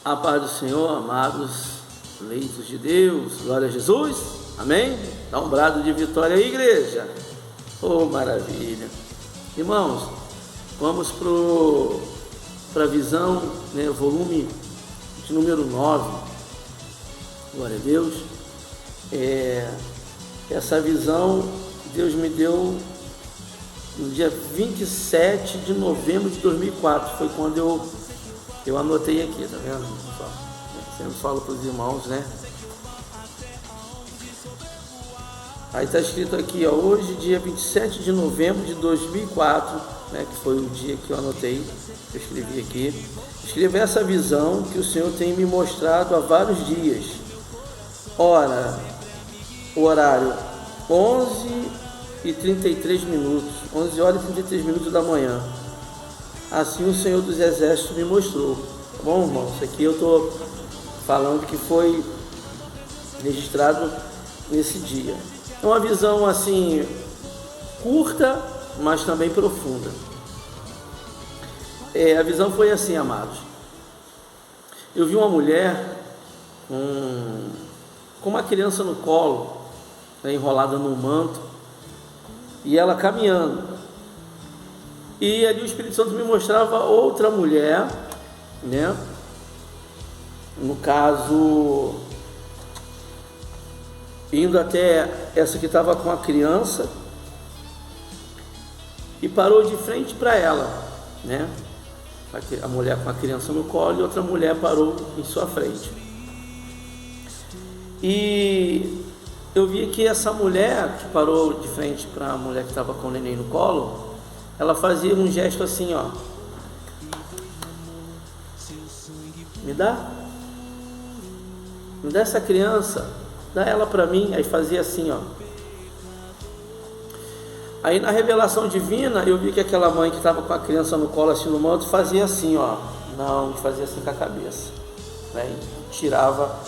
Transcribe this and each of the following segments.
A paz do Senhor, amados eleitos de Deus, glória a Jesus, amém? Dá um brado de vitória aí, igreja. Oh, maravilha. Irmãos, vamos para a visão, né, volume de número 9, glória a Deus. Essa visão Deus me deu no dia 27 de novembro de 2004, foi quando eu anotei aqui, tá vendo? Sempre falo para os irmãos, né? Aí está escrito aqui, ó, hoje, dia 27 de novembro de 2004, né, que foi o dia que eu anotei, que eu escrevi aqui. Escrevi essa visão que o Senhor tem me mostrado há vários dias. Ora, o horário 11h33, 11 horas e 33 minutos da manhã. Assim o Senhor dos Exércitos me mostrou. Tá bom, irmão? Isso aqui eu estou falando que foi registrado nesse dia. É uma visão assim curta, mas também profunda. A visão foi assim, amados. Eu vi uma mulher com uma criança no colo, né, enrolada no manto, e ela caminhando. E ali o Espírito Santo me mostrava outra mulher, né? No caso, indo até essa que estava com a criança, e parou de frente para ela, né? A mulher com a criança no colo, e outra mulher parou em sua frente. E eu vi que essa mulher que parou de frente para a mulher que estava com o neném no colo, ela fazia um gesto assim, ó. Me dá essa criança, dá ela para mim. Aí fazia assim, ó. Aí na revelação divina eu vi que aquela mãe que estava com a criança no colo assim no manto fazia assim, ó. Não, fazia assim com a cabeça, né? E tirava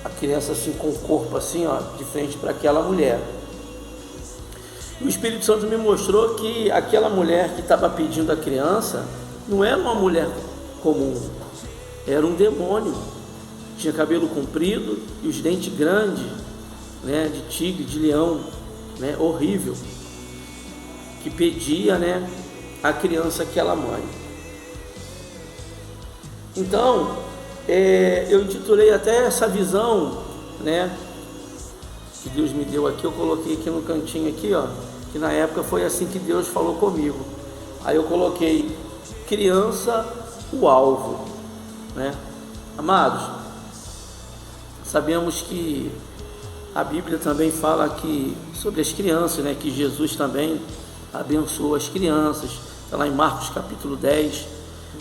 a criança assim com o corpo assim, ó, de frente para aquela mulher. O Espírito Santo me mostrou que aquela mulher que estava pedindo a criança não era uma mulher comum, era um demônio. Tinha cabelo comprido e os dentes grandes, né, de tigre, de leão, né, horrível, que pedia, né, a criança aquela mãe. Então, eu intitulei até essa visão, né, que Deus me deu aqui, eu coloquei aqui no cantinho aqui, ó, que na época foi assim que Deus falou comigo. Aí eu coloquei criança, o alvo, né? Amados, sabemos que a Bíblia também fala que sobre as crianças, né? Que Jesus também abençoou as crianças. Está lá em Marcos capítulo 10,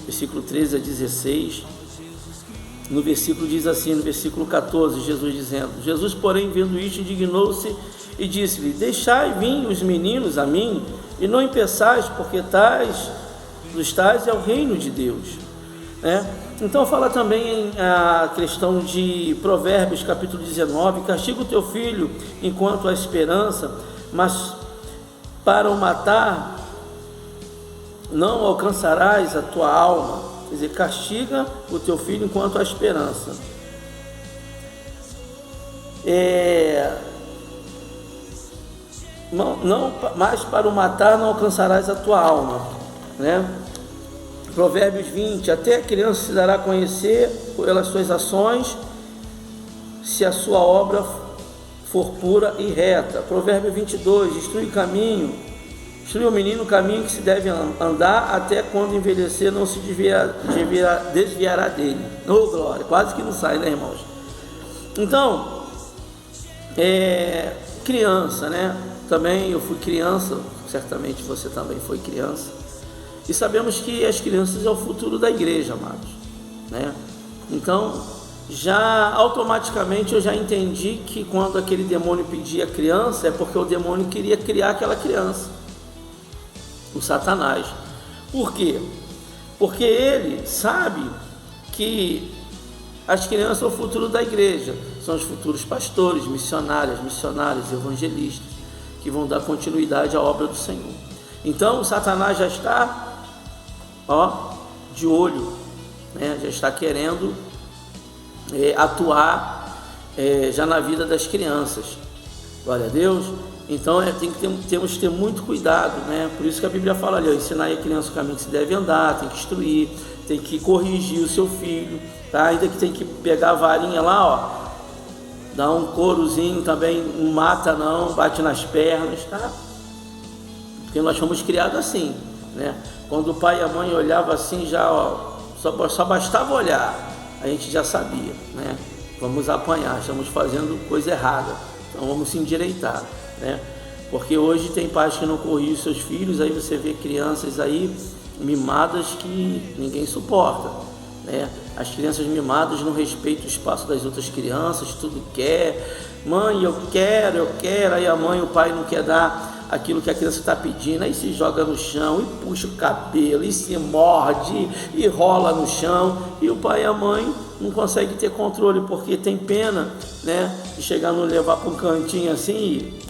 versículo 13 a 16. No versículo diz assim, no versículo 14, Jesus, porém, vendo isto, indignou-se e disse-lhe: deixai vir os meninos a mim, e não impeçais, porque dos tais é o reino de Deus, né? Então fala também a questão de Provérbios capítulo 19, castiga o teu filho enquanto há esperança, mas para o matar não alcançarás a tua alma. Quer dizer, castiga o teu filho enquanto há esperança. Não, mas para o matar não alcançarás a tua alma, né? Provérbios 20, até a criança se dará a conhecer pelas suas ações, se a sua obra for pura e reta. Provérbio 22, instrui o menino o caminho que se deve andar, até quando envelhecer não se desviará dele. Oh, glória, quase que não sai, né, irmãos? Então, criança, né? Também eu fui criança, certamente você também foi criança, e sabemos que as crianças é o futuro da igreja, amados, né? Então, já automaticamente eu já entendi que quando aquele demônio pedia criança, é porque o demônio queria criar aquela criança, o Satanás. Por quê? Porque ele sabe que as crianças são o futuro da igreja, são os futuros pastores, missionários, evangelistas, que vão dar continuidade à obra do Senhor. Então o Satanás já está de olho né? Já está querendo atuar já na vida das crianças. Glória a Deus. Então temos que ter muito cuidado, né? Por isso que a Bíblia fala ali, ensinar a criança o caminho que se deve andar, tem que instruir, tem que corrigir o seu filho, tá? Ainda que tem que pegar a varinha lá, ó, dá um corozinho também, não mata não, bate nas pernas, tá? Porque nós fomos criados assim, né? Quando o pai e a mãe olhavam assim, já, ó, só bastava olhar, a gente já sabia, né? Vamos apanhar, estamos fazendo coisa errada, então vamos se endireitar, né? Porque hoje tem pais que não corrigem seus filhos, aí você vê crianças aí mimadas que ninguém suporta, né? As crianças mimadas não respeitam o espaço das outras crianças, tudo quer, mãe, eu quero, aí a mãe e o pai não quer dar aquilo que a criança está pedindo, aí se joga no chão e puxa o cabelo, e se morde, e rola no chão, e o pai e a mãe não conseguem ter controle, porque tem pena, né, de chegar no levar para um cantinho assim e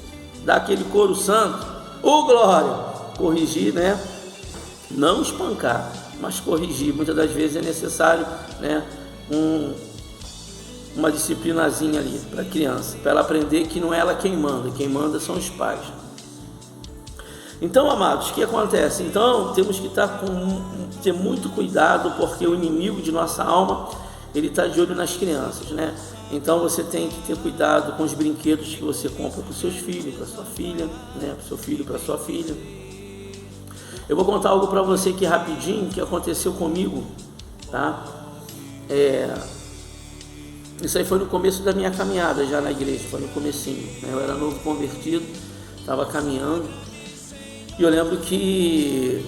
dar aquele couro santo, glória, corrigir, né, não espancar, mas corrigir. Muitas das vezes é necessário, né, uma disciplinazinha ali para a criança, para ela aprender que não é ela quem manda são os pais. Então, amados, o que acontece? Então, temos que ter muito cuidado, porque o inimigo de nossa alma, ele está de olho nas crianças, né? Então, você tem que ter cuidado com os brinquedos que você compra para os seus filhos, para sua filha, né? Para o seu filho, para sua filha. Eu vou contar algo para você aqui rapidinho, que aconteceu comigo, tá? Isso aí foi no começo da minha caminhada já na igreja, foi no comecinho, né? Eu era novo convertido, estava caminhando, e eu lembro que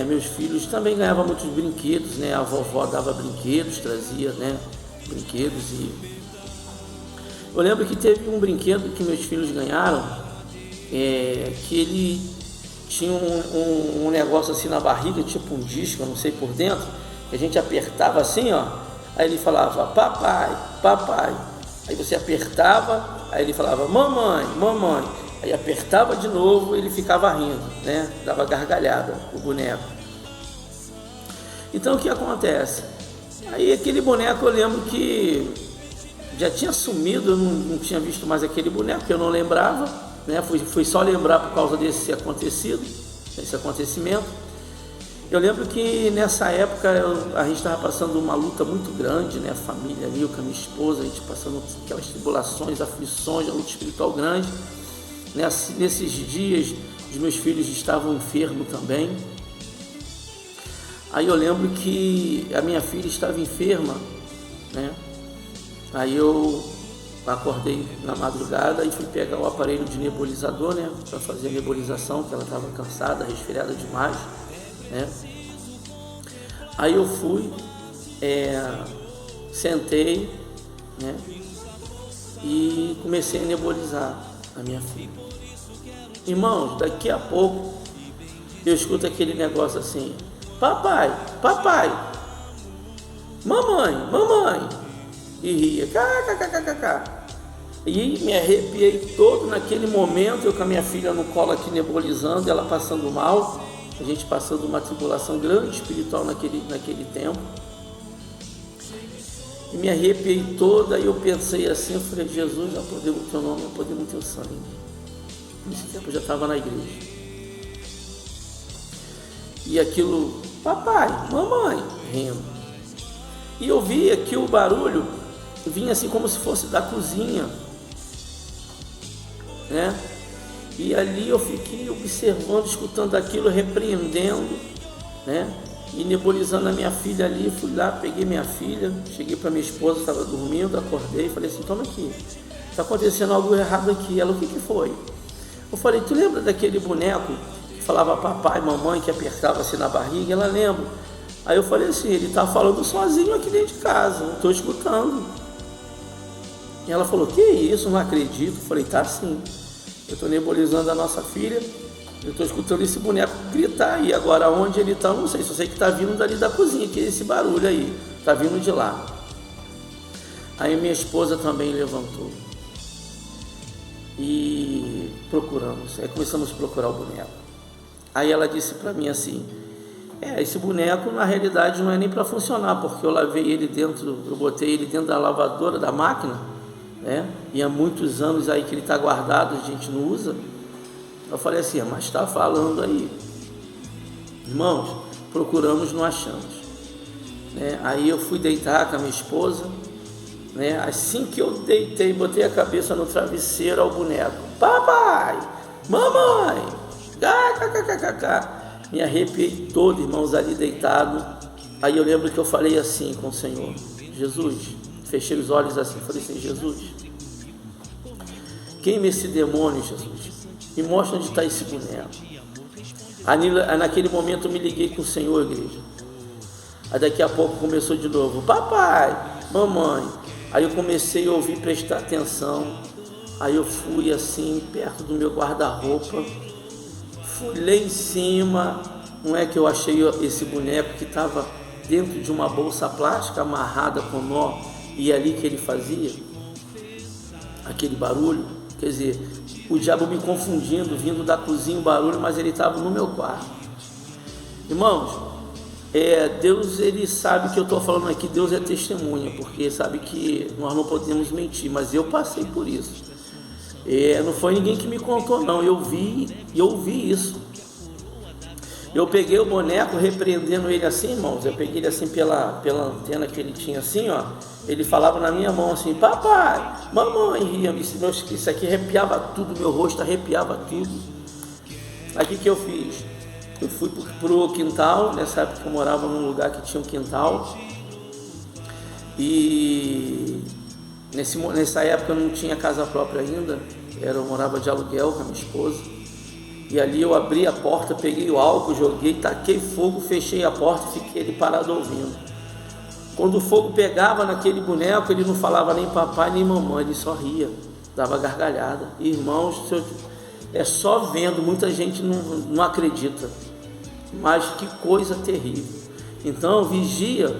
meus filhos também ganhavam muitos brinquedos, né? A vovó dava brinquedos, trazia, né, brinquedos, e eu lembro que teve um brinquedo que meus filhos ganharam, que ele tinha um negócio assim na barriga, tipo um disco, eu não sei, por dentro, que a gente apertava assim, ó, aí ele falava, papai, papai, aí você apertava, aí ele falava, mamãe, mamãe, aí apertava de novo, ele ficava rindo, né? Dava gargalhada, o boneco. Então o que acontece? Aí aquele boneco, eu lembro que já tinha sumido, eu não tinha visto mais aquele boneco, que eu não lembrava, né? Fui só lembrar por causa desse acontecimento. Eu lembro que nessa época a gente estava passando uma luta muito grande, né? A família ali, eu com a minha esposa, a gente passando aquelas tribulações, aflições, a luta espiritual grande. Nesses dias, os meus filhos estavam enfermos também. Aí eu lembro que a minha filha estava enferma, né? Aí eu acordei na madrugada e fui pegar o aparelho de nebulizador, né? Para fazer a nebulização, que ela estava cansada, resfriada demais, né? Aí eu fui, sentei, né? E comecei a nebulizar a minha filha. Irmãos, daqui a pouco eu escuto aquele negócio assim, papai, papai, mamãe, mamãe, e ria, kkkk. E me arrepiei todo naquele momento, eu com a minha filha no colo aqui nebulizando, ela passando mal, a gente passando uma tribulação grande espiritual naquele tempo. E me arrepiei toda, e eu pensei assim, eu falei, Jesus, já podemos o teu nome, já podemos o teu sangue. Nesse tempo eu já estava na igreja. E aquilo, papai, mamãe, rindo. E eu via que o barulho vinha assim como se fosse da cozinha, né? E ali eu fiquei observando, escutando aquilo, repreendendo, né? E nebulizando a minha filha ali. Fui lá, peguei minha filha, cheguei para minha esposa, estava dormindo, acordei, falei assim, toma aqui, está acontecendo algo errado aqui. Ela, o que foi? Eu falei, tu lembra daquele boneco que falava papai, mamãe, que apertava assim na barriga? Ela lembra. Aí eu falei assim, ele está falando sozinho aqui dentro de casa, não estou escutando. E ela falou, que isso, não acredito. Eu falei, tá sim, eu estou nebulizando a nossa filha, eu estou escutando esse boneco gritar aí. Agora onde ele está, não sei, só sei que está vindo dali da cozinha, que é esse barulho aí, está vindo de lá. Aí minha esposa também levantou e procuramos, aí começamos a procurar o boneco. Aí ela disse para mim assim, Esse boneco na realidade não é nem para funcionar, porque eu lavei ele dentro, eu botei ele dentro da lavadora da máquina, né? E há muitos anos aí que ele está guardado, a gente não usa. Eu falei assim, mas está falando aí. Irmãos, procuramos, não achamos. Né? Aí eu fui deitar com a minha esposa, né? Assim que eu deitei, botei a cabeça no travesseiro ao boneco. Papai, mamãe, me arrepiei todo, irmãos, ali deitado. Aí eu lembro que eu falei assim com o Senhor, Jesus, fechei os olhos assim, falei assim, Jesus, queima esse demônio, Jesus, me mostra onde está esse boneco. Aí naquele momento eu me liguei com o Senhor, igreja. Aí daqui a pouco começou de novo, papai, mamãe. Aí eu comecei a ouvir, prestar atenção. Aí eu fui assim, perto do meu guarda-roupa, fui lá em cima. Não é que eu achei esse boneco que estava dentro de uma bolsa plástica amarrada com nó, e ali que ele fazia aquele barulho. Quer dizer, o diabo me confundindo, vindo da cozinha o barulho, mas ele estava no meu quarto. Irmãos, Deus, ele sabe que eu estou falando aqui, Deus é testemunha, porque sabe que nós não podemos mentir, mas eu passei por isso. Não foi ninguém que me contou, não, eu vi isso. Eu peguei o boneco, repreendendo ele assim, irmãos, eu peguei ele assim pela antena que ele tinha assim, ó. Ele falava na minha mão assim, papai, mamãe, ria, isso aqui arrepiava tudo, meu rosto arrepiava tudo. Aí o que eu fiz? Eu fui pro quintal, nessa época eu morava num lugar que tinha um quintal, e nessa época eu não tinha casa própria ainda, eu morava de aluguel com a minha esposa, e ali eu abri a porta, peguei o álcool, joguei, taquei fogo, fechei a porta e fiquei ali parado ouvindo. Quando o fogo pegava naquele boneco, ele não falava nem papai nem mamãe, ele só ria, dava gargalhada. E, irmãos, só vendo, muita gente não acredita, mas que coisa terrível. Então vigia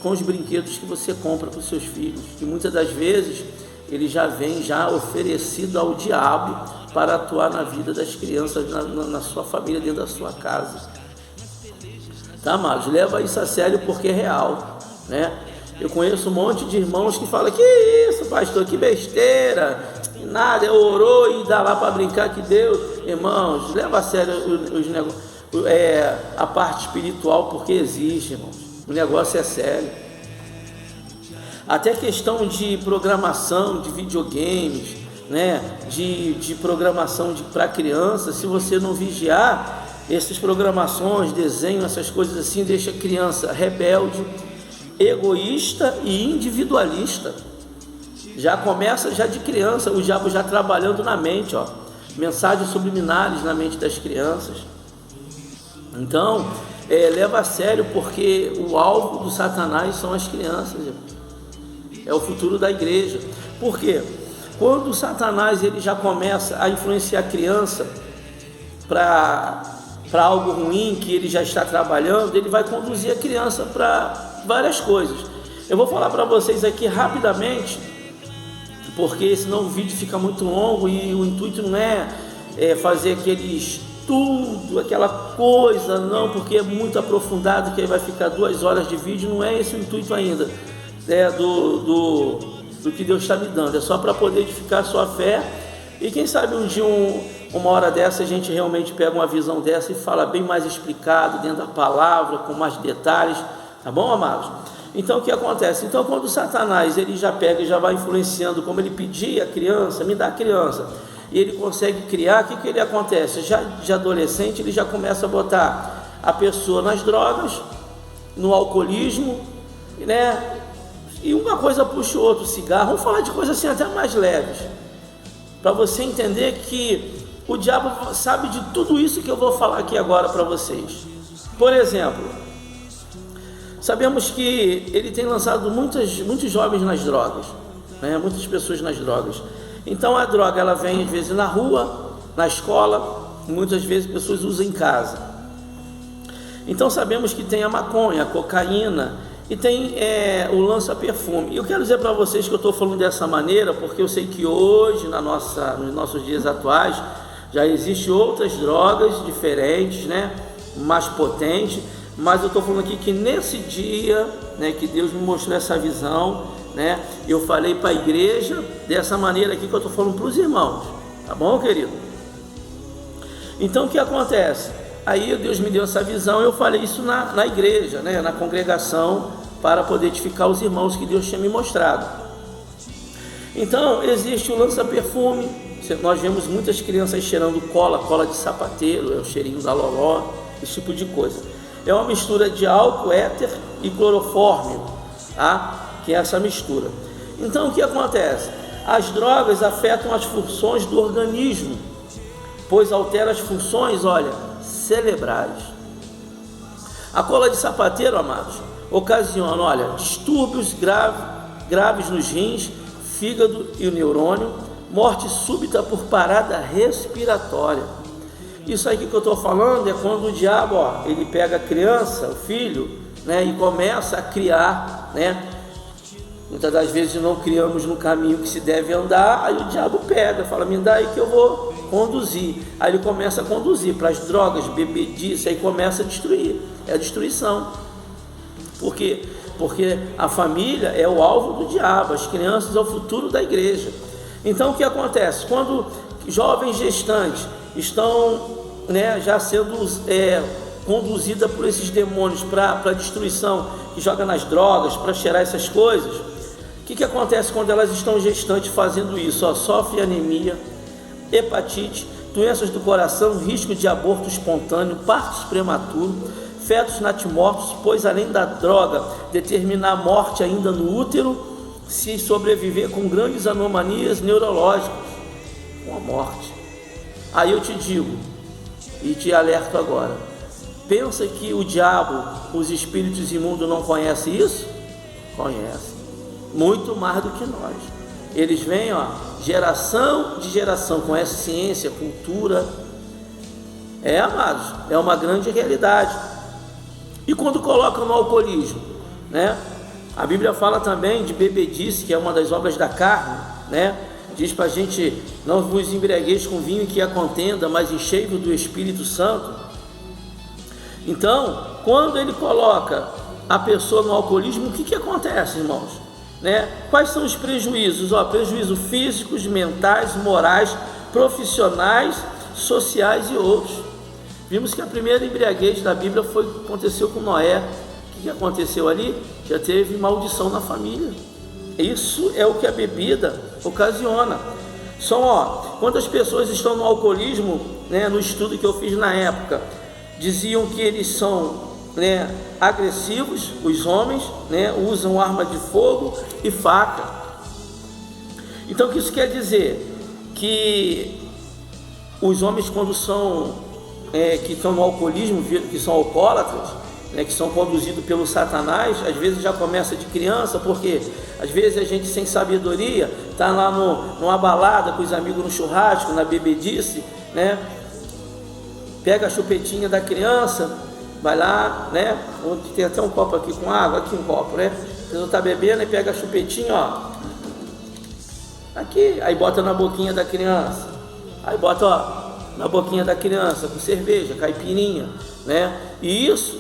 com os brinquedos que você compra para os seus filhos, que muitas das vezes ele já vem oferecido ao diabo para atuar na vida das crianças, na sua família, dentro da sua casa. Tá, amados? Leva isso a sério, porque é real, né? Eu conheço um monte de irmãos que falam, que isso, pastor, que besteira, nada, orou e dá lá para brincar que Deus. Irmãos, leva a sério os negócios, a parte espiritual, porque existe, irmãos, o negócio é sério. Até questão de programação de videogames, né, de programação para criança, se você não vigiar, essas programações, desenho, essas coisas assim, deixa a criança rebelde, egoísta e individualista. Já começa de criança, o diabo já trabalhando na mente, ó, mensagens subliminares na mente das crianças. Então, leva a sério, porque o alvo do Satanás são as crianças, é o futuro da igreja. Por quê? Quando o Satanás ele já começa a influenciar a criança para algo ruim que ele já está trabalhando, ele vai conduzir a criança para várias coisas. Eu vou falar para vocês aqui rapidamente, porque senão o vídeo fica muito longo e o intuito não é fazer aquele estudo, aquela coisa, não, porque é muito aprofundado, que aí vai ficar 2 horas de vídeo. Não é esse o intuito ainda, do que Deus está me dando, é só para poder edificar a sua fé. E quem sabe um dia, uma hora dessa, a gente realmente pega uma visão dessa e fala bem mais explicado, dentro da palavra, com mais detalhes, tá bom, amados? Então o que acontece? Então quando o Satanás ele já pega e já vai influenciando, como ele pedia a criança, me dá a criança, e ele consegue criar, o que ele acontece? Já de adolescente ele já começa a botar a pessoa nas drogas, no alcoolismo, né? E uma coisa puxa o outro, cigarro. Vamos falar de coisas assim até mais leves, para você entender que o diabo sabe de tudo isso que eu vou falar aqui agora para vocês. Por exemplo, sabemos que ele tem lançado muitos jovens nas drogas, né? Muitas pessoas nas drogas. Então a droga ela vem às vezes na rua, na escola, muitas vezes pessoas usam em casa. Então sabemos que tem a maconha, a cocaína, e tem o lança-perfume. E eu quero dizer para vocês que eu estou falando dessa maneira, porque eu sei que hoje, nos nossos dias atuais, já existem outras drogas diferentes, né? Mais potentes. mas eu estou falando aqui que nesse dia, né, que Deus me mostrou essa visão, né, eu falei para a igreja dessa maneira aqui que eu estou falando para os irmãos, tá bom, querido? Então o que acontece? Aí Deus me deu essa visão, eu falei isso na igreja, né, na congregação, para poder edificar os irmãos que Deus tinha me mostrado. Então existe o lança-perfume, nós vemos muitas crianças cheirando cola de sapateiro, é o cheirinho da loló, esse tipo de coisa. É uma mistura de álcool, éter e clorofórmio, tá? Que é essa mistura. Então o que acontece? As drogas afetam as funções do organismo, pois alteram as funções, olha, cerebrais. A cola de sapateiro, amados, ocasiona, olha, distúrbios graves nos rins, fígado e o neurônio, morte súbita por parada respiratória. Isso aí que eu estou falando é quando o diabo, ele pega a criança, o filho, né, e começa a criar, né? Muitas das vezes não criamos no caminho que se deve andar, aí o diabo pega, fala, me dá aí que eu vou conduzir. Aí ele começa a conduzir para as drogas, bebedice, aí começa a destruir, é a destruição. Por quê? Porque a família é o alvo do diabo, as crianças é o futuro da igreja. Então o que acontece? Quando jovens gestantes estão, né, já sendo conduzidas por esses demônios para a destruição, que joga nas drogas, para cheirar essas coisas, o que acontece quando elas estão gestantes fazendo isso? Sofre anemia, hepatite, doenças do coração, risco de aborto espontâneo, partos prematuros, fetos natimortos, pois além da droga determinar a morte ainda no útero, se sobreviver com grandes anomalias neurológicas, com a morte. Aí eu te digo e te alerto agora, pensa que o diabo, os espíritos imundos não conhecem isso? Conhecem, muito mais do que nós. Eles vêm, geração de geração, conhecem ciência, cultura. Amados, é uma grande realidade. E quando colocam no alcoolismo, né? A Bíblia fala também de bebedice, que é uma das obras da carne, né? Diz para a gente, não vos embriagueis com vinho que a contenda, mas enchei-vos do Espírito Santo. Então, quando ele coloca a pessoa no alcoolismo, o que acontece, irmãos? Né? Quais são os prejuízos? Prejuízos físicos, mentais, morais, profissionais, sociais e outros. Vimos que a primeira embriaguez da Bíblia aconteceu com Noé. O que aconteceu ali? Já teve maldição na família. Isso é o que a bebida ocasiona. Quantas pessoas estão no alcoolismo, né, no estudo que eu fiz na época, diziam que eles são, né, agressivos, os homens, né, usam arma de fogo e faca. Então o que isso quer dizer? Que os homens, quando que estão no alcoolismo, que são alcoólatras, né, que são conduzidos pelo Satanás, às vezes já começa de criança, porque às vezes a gente sem sabedoria está lá numa balada com os amigos no churrasco, na bebedice, né, pega a chupetinha da criança, vai lá, né, tem até um copo aqui com água, aqui um copo, né, a pessoa está bebendo e pega a chupetinha, aqui, aí bota na boquinha da criança, aí bota, na boquinha da criança, com cerveja, caipirinha, né? E isso,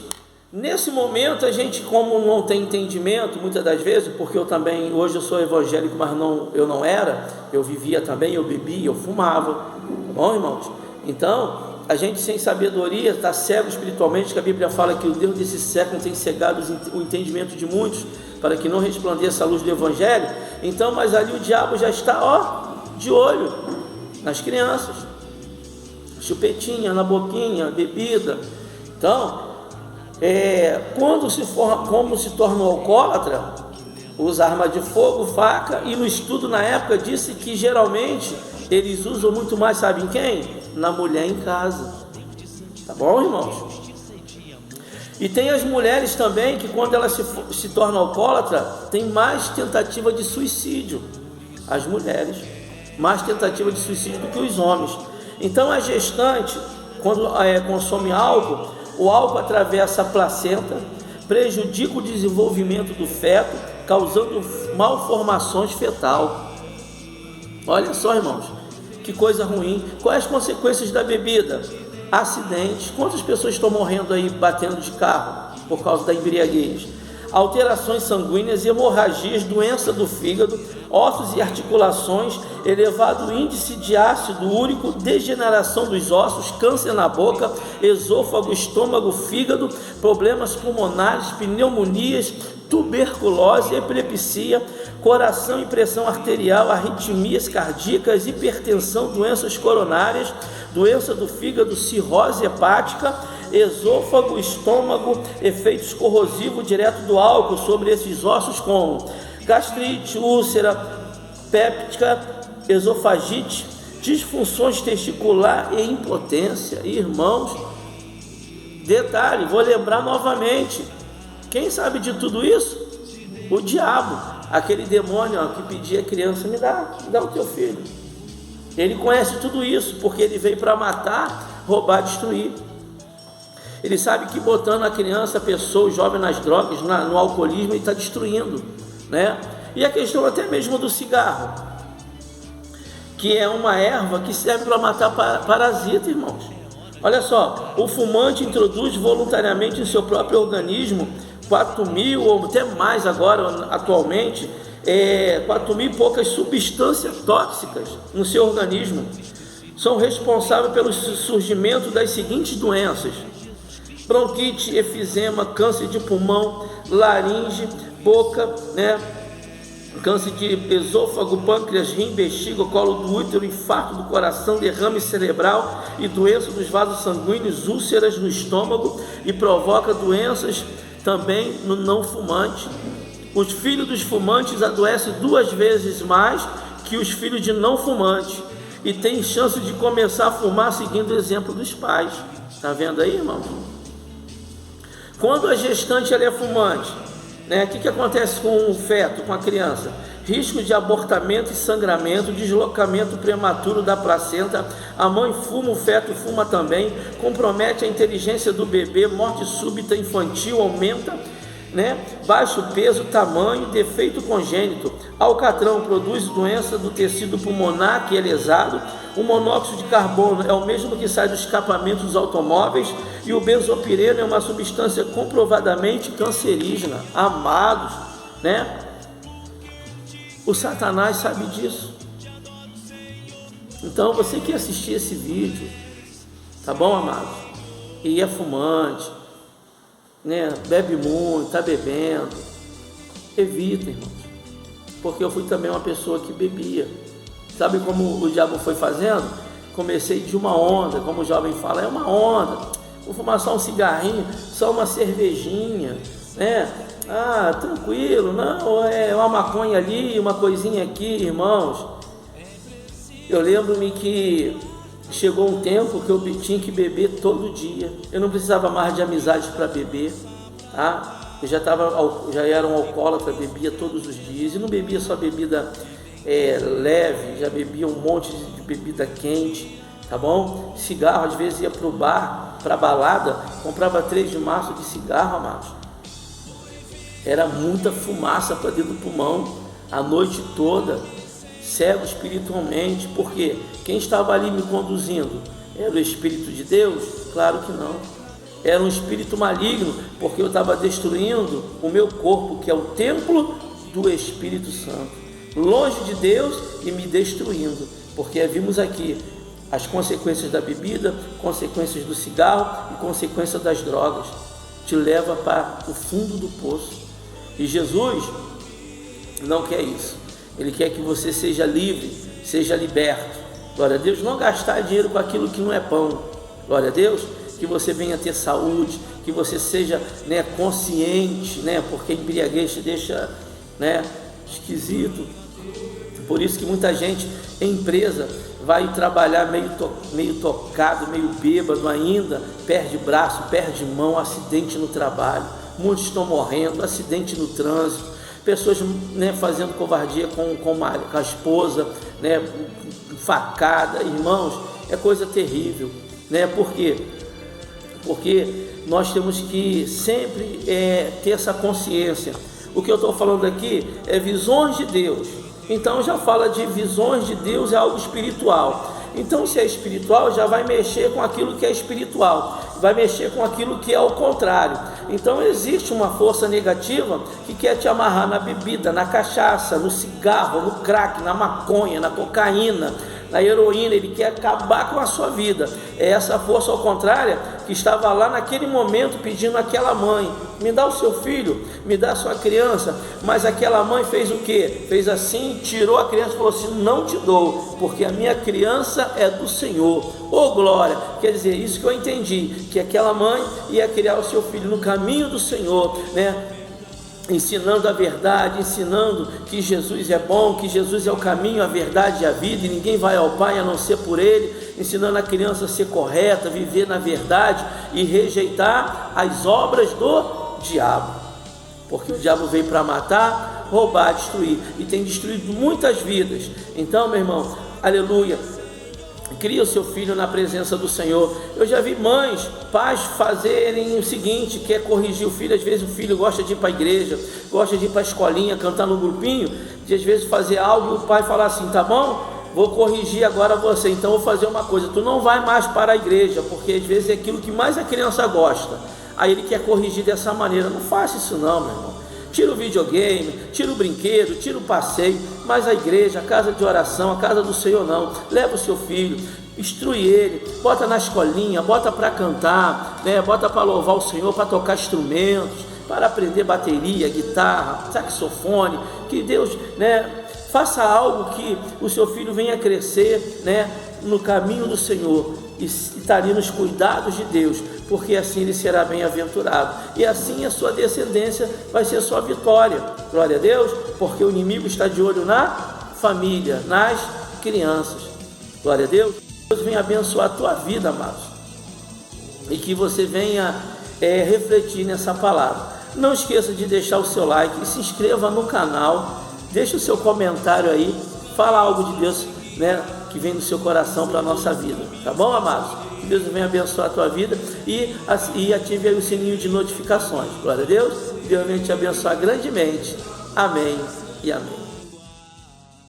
nesse momento, a gente, como não tem entendimento, muitas das vezes, porque eu também, hoje eu sou evangélico, mas eu não era, eu vivia também, eu bebia, eu fumava, tá bom, irmãos? Então, a gente sem sabedoria, está cego espiritualmente, que a Bíblia fala que o Deus desse século tem cegado o entendimento de muitos, para que não resplandeça a luz do Evangelho. Então, mas ali o diabo já está, de olho nas crianças, chupetinha na boquinha, bebida. Então, como se torna um alcoólatra, usa arma de fogo, faca, e no estudo na época disse que geralmente eles usam muito mais, sabe em quem? Na mulher em casa. Tá bom, irmãos? E tem as mulheres também que quando elas se tornam alcoólatra, tem mais tentativa de suicídio. As mulheres, mais tentativa de suicídio do que os homens. Então a gestante, quando consome álcool, o álcool atravessa a placenta, prejudica o desenvolvimento do feto, causando malformações fetal. Olha só, irmãos, que coisa ruim. Quais as consequências da bebida? Acidentes. Quantas pessoas estão morrendo aí batendo de carro? por causa da embriaguez. Alterações sanguíneas, hemorragias, doença do fígado, ossos e articulações, elevado índice de ácido úrico, degeneração dos ossos, câncer na boca, esôfago, estômago, fígado, problemas pulmonares, pneumonias, tuberculose, epilepsia, coração e pressão arterial, arritmias cardíacas, hipertensão, doenças coronárias, doença do fígado, cirrose hepática, esôfago, estômago, efeitos corrosivos direto do álcool sobre esses ossos, como gastrite, úlcera péptica, esofagite, disfunções testicular e impotência. Irmãos, detalhe, vou lembrar novamente, quem sabe de tudo isso? O diabo, aquele demônio que pedia a criança, me dá o teu filho. Ele conhece tudo isso, porque ele veio para matar, roubar, destruir. Ele sabe que botando a criança, a pessoa, o jovem nas drogas, no alcoolismo, ele está destruindo, né? E a questão até mesmo do cigarro, que é uma erva que serve para matar parasita, irmãos. Olha só, o fumante introduz voluntariamente em seu próprio organismo 4.000 ou até mais agora, atualmente, 4.000 e poucas substâncias tóxicas no seu organismo. São responsáveis pelo surgimento das seguintes doenças: bronquite, efizema, câncer de pulmão, laringe, boca, né? Câncer de esôfago, pâncreas, rim, bexiga, colo do útero, infarto do coração, derrame cerebral e doença dos vasos sanguíneos, úlceras no estômago, e provoca doenças também no não fumante. Os filhos dos fumantes adoecem 2 vezes mais que os filhos de não fumantes e têm chance de começar a fumar seguindo o exemplo dos pais. Está vendo aí, irmão? Quando a gestante ela é fumante, né, o que acontece com o feto, com a criança? Risco de abortamento e sangramento, deslocamento prematuro da placenta, a mãe fuma, o feto fuma também, compromete a inteligência do bebê, morte súbita infantil, aumenta, né, baixo peso, tamanho, defeito congênito. Alcatrão produz doença do tecido pulmonar, que é lesado. O monóxido de carbono é o mesmo que sai dos escapamentos dos automóveis, e o benzopireno é uma substância comprovadamente cancerígena. Amados, né? O Satanás sabe disso. Então, você que assistir esse vídeo, tá bom, amados? E é fumante, né? Bebe muito, tá bebendo, evita, irmãos, porque eu fui também uma pessoa que bebia. Sabe como o diabo foi fazendo? Comecei de uma onda, como o jovem fala, é uma onda, vou fumar só um cigarrinho, só uma cervejinha, né? Ah, tranquilo, não, é uma maconha ali, uma coisinha aqui, irmãos. Eu lembro-me que chegou um tempo que eu tinha que beber todo dia. Eu não precisava mais de amizade para beber, tá? Eu já era um alcoólatra, bebia todos os dias, e não bebia só bebida leve, já bebia um monte de bebida quente, tá bom? Cigarro, às vezes ia para o bar, para a balada, comprava 3 de maço de cigarro, amados. Era muita fumaça para dentro do pulmão, a noite toda, cego espiritualmente, porque quem estava ali me conduzindo era o Espírito de Deus? Claro que não. Era um espírito maligno, porque eu estava destruindo o meu corpo, que é o templo do Espírito Santo, longe de Deus, e me destruindo, porque vimos aqui as consequências da bebida, consequências do cigarro e consequências das drogas. Te leva para o fundo do poço. E Jesus não quer isso. Ele quer que você seja livre, seja liberto. Glória a Deus. Não gastar dinheiro com aquilo que não é pão. Glória a Deus. Que você venha ter saúde, que você seja, né, consciente, né, porque a embriaguez te deixa, né, esquisito. Por isso que muita gente em empresa vai trabalhar meio tocado, meio bêbado ainda, perde braço, perde mão, acidente no trabalho. Muitos estão morrendo, acidente no trânsito, pessoas, né, fazendo covardia com a esposa, né, facada. Irmãos, é coisa terrível, né? Por quê? Porque nós temos que sempre ter essa consciência. O que eu estou falando aqui é visões de Deus. Então já fala de visões de Deus, é algo espiritual. Então, se é espiritual, já vai mexer com aquilo que é espiritual, vai mexer com aquilo que é o contrário. Então existe uma força negativa que quer te amarrar na bebida, na cachaça, no cigarro, no crack, na maconha, na cocaína, na heroína. Ele quer acabar com a sua vida. É essa força ao contrário que estava lá naquele momento pedindo àquela mãe: me dá o seu filho, me dá a sua criança. Mas aquela mãe fez o quê? Fez assim, tirou a criança e falou assim: não te dou, porque a minha criança é do Senhor. Ô glória! Quer dizer, isso que eu entendi, que aquela mãe ia criar o seu filho no caminho do Senhor, né? Ensinando a verdade, ensinando que Jesus é bom, que Jesus é o caminho, a verdade e a vida, e ninguém vai ao Pai a não ser por Ele, ensinando a criança a ser correta, viver na verdade e rejeitar as obras do diabo, porque o diabo veio para matar, roubar, destruir, e tem destruído muitas vidas. Então, meu irmão, aleluia, cria o seu filho na presença do Senhor. Eu já vi mães, pais fazerem o seguinte, que é corrigir o filho. Às vezes o filho gosta de ir para a igreja, gosta de ir para a escolinha, cantar no grupinho, de às vezes fazer algo e o pai falar assim: tá bom, vou corrigir agora você, então vou fazer uma coisa, tu não vai mais para a igreja, porque às vezes é aquilo que mais a criança gosta. Aí ele quer corrigir dessa maneira. Não faça isso não, meu irmão. Tira o videogame, tira o brinquedo, tira o passeio, mas a igreja, a casa de oração, a casa do Senhor não. Leva o seu filho, instrui ele, bota na escolinha, bota para cantar, né? Bota para louvar o Senhor, para tocar instrumentos, para aprender bateria, guitarra, saxofone. Que Deus, né, faça algo que o seu filho venha crescer, né, no caminho do Senhor e estaria nos cuidados de Deus, porque assim ele será bem-aventurado, e assim a sua descendência vai ser sua vitória. Glória a Deus, porque o inimigo está de olho na família, nas crianças. Glória a Deus. Deus venha abençoar a tua vida, amados, e que você venha refletir nessa palavra. Não esqueça de deixar o seu like e se inscreva no canal. Deixe o seu comentário aí, fala algo de Deus, né, que vem no seu coração para a nossa vida, tá bom, amados? Que Deus venha abençoar a tua vida e ative aí o sininho de notificações. Glória a Deus, Deus venha te abençoar grandemente. Amém e amém.